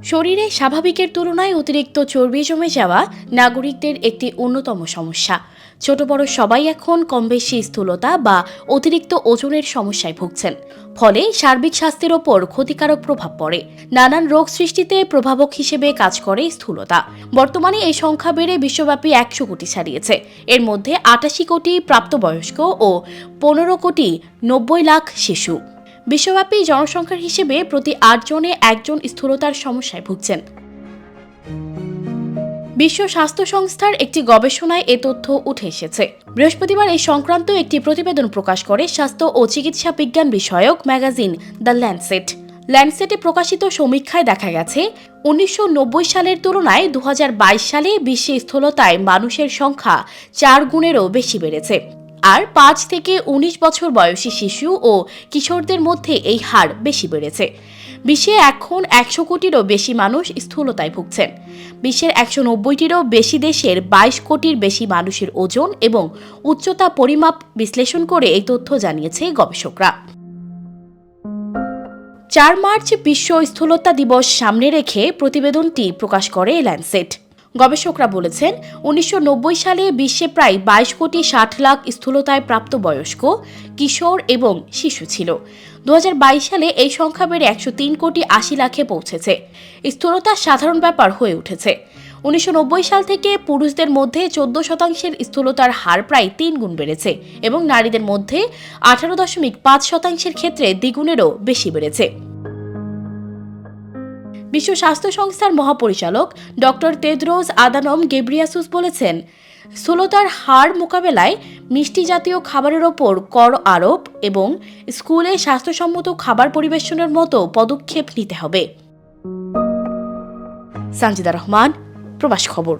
শরীরে স্বাভাবিকের তুলনায় অতিরিক্ত চর্বি জমে যাওয়া নাগরিকদের একটি অন্যতম সমস্যা। ছোট বড় সবাই এখন কমবেশি স্থূলতা বা অতিরিক্ত ওজনের সমস্যায় ভুগছেন। ফলে সার্বিক স্বাস্থ্যের ওপর ক্ষতিকারক প্রভাব পড়ে। নানান রোগ সৃষ্টিতে প্রভাবক হিসেবে কাজ করে স্থূলতা। বর্তমানে এই সংখ্যা বেড়ে বিশ্বব্যাপী 100 কোটি ছাড়িয়েছে। এর মধ্যে 88 কোটি প্রাপ্তবয়স্ক ও 15 কোটি 90 লাখ শিশু। বিশ্বব্যাপী জনসংখ্যার হিসেবে প্রতি 8 জনে একজন স্থূলতার সমস্যায় ভুগছেন। বিশ্ব স্বাস্থ্য সংস্থার একটি গবেষণায় এ তথ্য উঠে এসেছে। বৃহস্পতিবার এই সংক্রান্ত একটি প্রতিবেদন প্রকাশ করে স্বাস্থ্য ও চিকিৎসা বিজ্ঞান বিষয়ক ম্যাগাজিন দ্য ল্যান্ডসেটে প্রকাশিত সমীক্ষায় দেখা গেছে 1990 সালের তুলনায় 2022 সালে বিশ্বে স্থূলতায় মানুষের সংখ্যা 4 গুণেরও বেশি বেড়েছে। আর 5 থেকে 19 বছর বয়সী শিশু ও কিশোরদের মধ্যে এই হার বেশি বেড়েছে। বিশ্বে এখন 100 কোটিরও বেশি মানুষ স্থূলতায় ভুগছেন। বিশ্বের 190টিরও বেশি দেশের 22 কোটির বেশি মানুষের ওজন এবং উচ্চতা পরিমাপ বিশ্লেষণ করে এই তথ্য জানিয়েছে গবেষকরা। 4 মার্চ বিশ্ব স্থূলতা দিবস সামনে রেখে প্রতিবেদনটি প্রকাশ করে ল্যান্ডসেট। গবেষকরা বলেছেন 1990 সালে বিশ্বে প্রায় 22 কোটি 60 লাখ স্থূলতায় প্রাপ্তবয়স্ক কিশোর এবং শিশু ছিল। 2022 সালে এই সংখ্যা বেড়ে 103 কোটি 80 লাখে পৌঁছেছে। স্থূলতা সাধারণ ব্যাপার হয়ে উঠেছে। 1990 সাল থেকে পুরুষদের মধ্যে 14% স্থূলতার হার প্রায় 3 গুণ বেড়েছে এবং নারীদের মধ্যে 18.5% ক্ষেত্রে দ্বিগুণেরও বেশি বেড়েছে। বিশ্ব স্বাস্থ্য সংস্থার মহাপরিচালক ডক্টর তেদ্রোস আদানম গেব্রিয়াসুস বলেছেন, স্থূলতার হার মোকাবেলায় মিষ্টি জাতীয় খাবারের ওপর কর আরোপ এবং স্কুলে স্বাস্থ্যসম্মত খাবার পরিবেশনের মতো পদক্ষেপ নিতে হবে। সানজিদা রহমান, প্রবাস খবর।